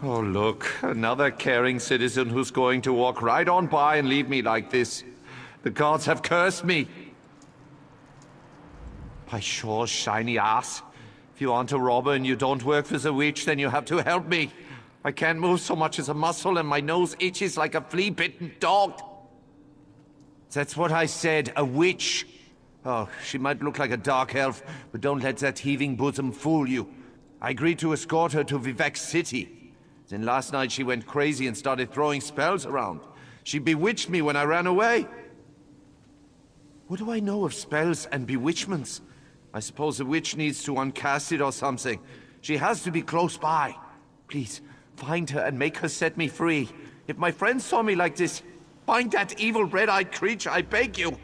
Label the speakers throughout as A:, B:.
A: Oh, look, another caring citizen who's going to walk right on by and leave me like this. The gods have cursed me. By Shaw's shiny ass. If you aren't a robber and you don't work for the witch, then you have to help me. I can't move so much as a muscle and my nose itches like a flea-bitten dog. That's what I said, a witch. Oh, she might look like a dark elf, but don't let that heaving bosom fool you. I agreed to escort her to Vivek City. Then last night she went crazy and started throwing spells around. She bewitched me when I ran away. What do I know of spells and bewitchments? I suppose the witch needs to uncast it or something. She has to be close by. Please, find her and make her set me free. If my friends saw me like this, find that evil red-eyed creature, I beg you.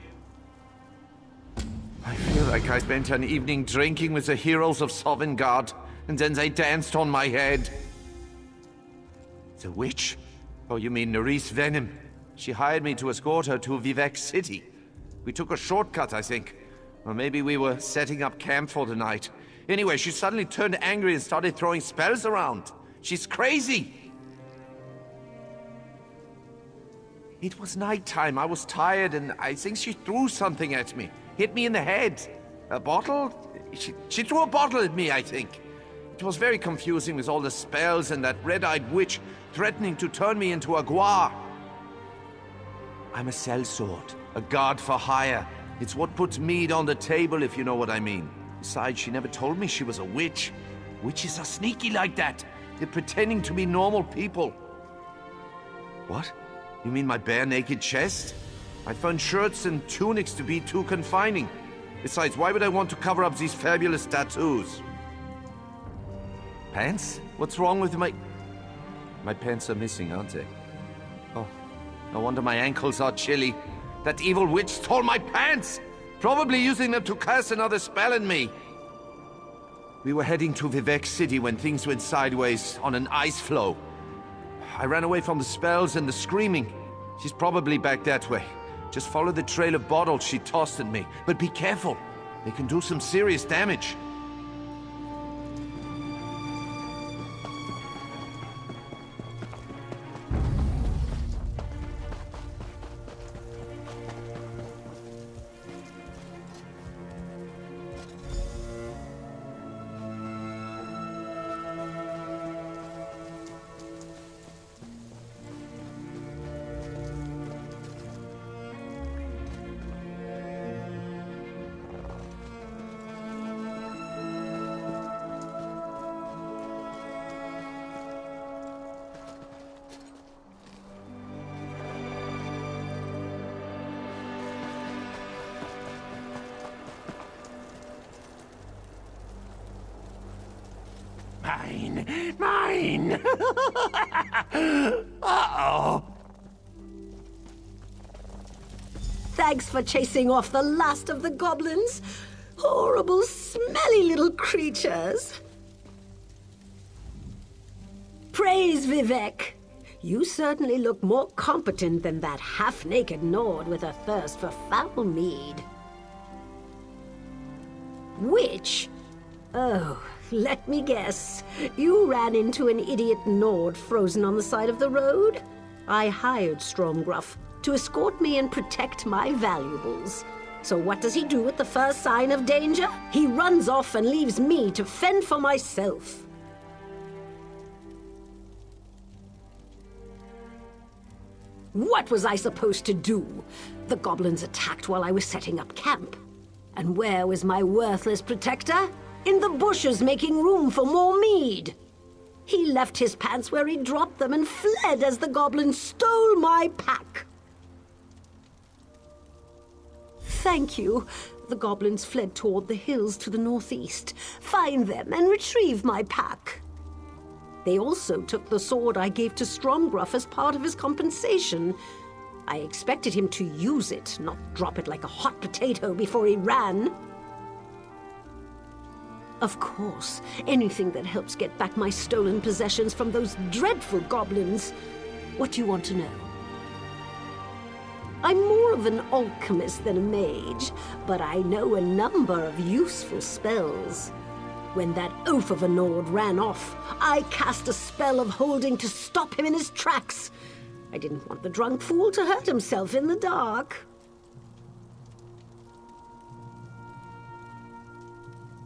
A: I feel like I spent an evening drinking with the heroes of Sovngarde, and then they danced on my head. The witch? Oh, you mean Nerys Venom. She hired me to escort her to Vivek City. We took a shortcut, I think. Or maybe we were setting up camp for the night. Anyway, she suddenly turned angry and started throwing spells around. She's crazy! It was nighttime, I was tired, and I think she threw something at me. Hit me in the head. A bottle? She threw a bottle at me, I think. It was very confusing with all the spells and that red-eyed witch threatening to turn me into a guar. I'm a sellsword, a guard for hire. It's what puts meat on the table, if you know what I mean. Besides, she never told me she was a witch. Witches are sneaky like that. They're pretending to be normal people. What? You mean my bare-naked chest? I found shirts and tunics to be too confining. Besides, why would I want to cover up these fabulous tattoos? Pants? What's wrong with my... My pants are missing, aren't they? Oh, no wonder my ankles are chilly. That evil witch stole my pants! Probably using them to cast another spell on me. We were heading to Vivek City when things went sideways on an ice floe. I ran away from the spells and the screaming. She's probably back that way. Just follow the trail of bottles she tossed at me. But be careful. They can do some serious damage. Mine! Uh-oh!
B: Thanks for chasing off the last of the goblins. Horrible, smelly little creatures. Praise Vivek. You certainly look more competent than that half-naked Nord with a thirst for foul mead. Witch? Oh, let me guess. You ran into an idiot Nord frozen on the side of the road? I hired Stromgruff to escort me and protect my valuables. So what does he do at the first sign of danger? He runs off and leaves me to fend for myself. What was I supposed to do? The goblins attacked while I was setting up camp. And where was my worthless protector? In the bushes making room for more mead. He left his pants where he dropped them and fled as the goblins stole my pack. Thank you. The goblins fled toward the hills to the northeast. Find them and retrieve my pack. They also took the sword I gave to Stromgruff as part of his compensation. I expected him to use it, not drop it like a hot potato before he ran. Of course, anything that helps get back my stolen possessions from those dreadful goblins. What do you want to know? I'm more of an alchemist than a mage, but I know a number of useful spells. When that oaf of a Nord ran off, I cast a spell of holding to stop him in his tracks. I didn't want the drunk fool to hurt himself in the dark.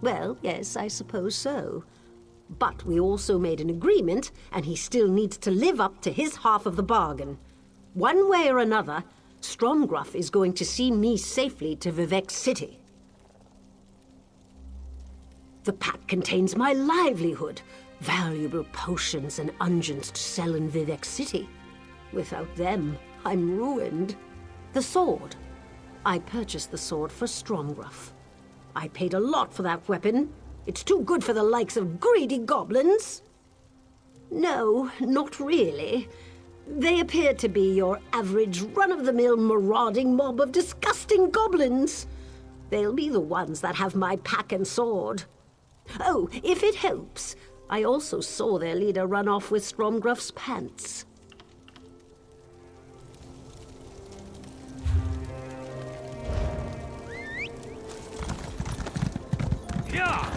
B: Well, yes, I suppose so. But we also made an agreement, and he still needs to live up to his half of the bargain. One way or another, Stromgruff is going to see me safely to Vivec City. The pack contains my livelihood, valuable potions and unguents to sell in Vivec City. Without them, I'm ruined. The sword. I purchased the sword for Stromgruff. I paid a lot for that weapon. It's too good for the likes of greedy goblins. No, not really. They appear to be your average run-of-the-mill marauding mob of disgusting goblins. They'll be the ones that have my pack and sword. Oh, if it helps, I also saw their leader run off with Stromgruff's pants.
A: Yeah!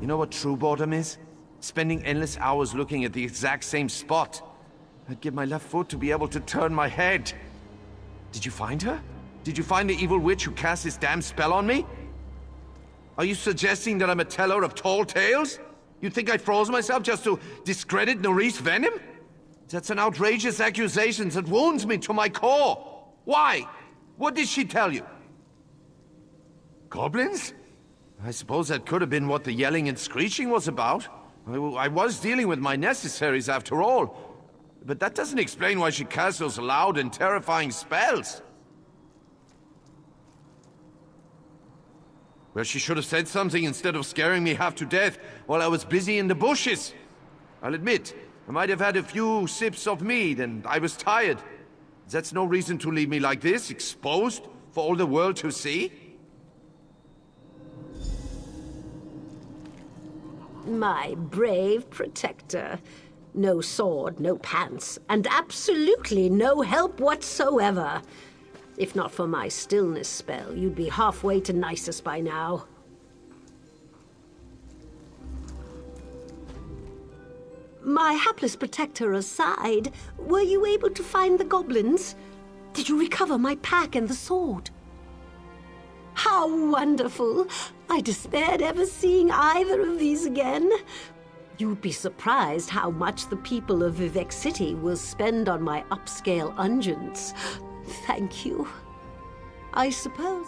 A: You know what true boredom is? Spending endless hours looking at the exact same spot. I'd give my left foot to be able to turn my head. Did you find her? Did you find the evil witch who cast this damn spell on me? Are you suggesting that I'm a teller of tall tales? You think I froze myself just to discredit Norris Venom? That's an outrageous accusation that wounds me to my core. Why? What did she tell you? Goblins? I suppose that could have been what the yelling and screeching was about. I was dealing with my necessaries after all. But that doesn't explain why she cast those loud and terrifying spells. Well, she should have said something instead of scaring me half to death while I was busy in the bushes. I'll admit, I might have had a few sips of mead and I was tired. That's no reason to leave me like this, exposed for all the world to see.
B: My brave protector. No sword, no pants, and absolutely no help whatsoever. If not for my stillness spell, you'd be halfway to Nisus by now. my hapless protector aside, were you able to find the goblins? Did you recover my pack and the sword? How wonderful! I despaired ever seeing either of these again. You'd be surprised how much the people of Vivec City will spend on my upscale unguents. Thank you. I suppose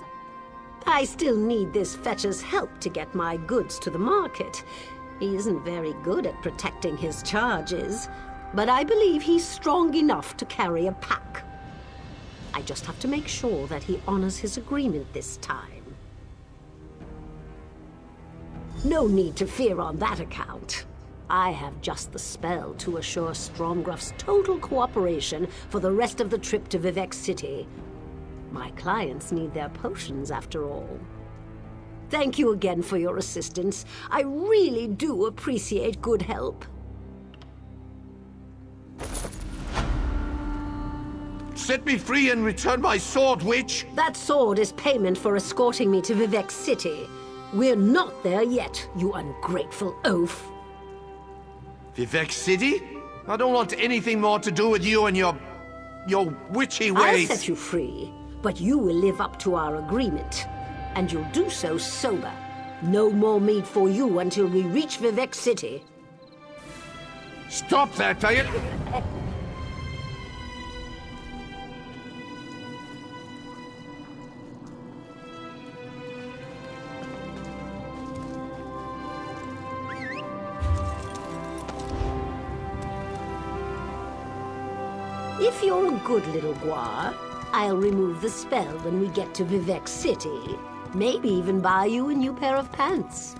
B: I still need this fetcher's help to get my goods to the market. He isn't very good at protecting his charges, but I believe he's strong enough to carry a pack. I just have to make sure that he honors his agreement this time. No need to fear on that account. I have just the spell to assure Stromgruff's total cooperation for the rest of the trip to Vivec City. My clients need their potions, after all. Thank you again for your assistance. I really do appreciate good help.
A: Set me free and return my sword, witch!
B: That sword is payment for escorting me to Vivec City. We're not there yet, you ungrateful oaf.
A: Vivec City? I don't want anything more to do with you and your witchy ways.
B: I'll set you free, but you will live up to our agreement. And you'll do so sober. No more meat for you until we reach Vivec City.
A: Stop that, are you?
B: If you're a good little Guar, I'll remove the spell when we get to Vivec City. Maybe even buy you a new pair of pants.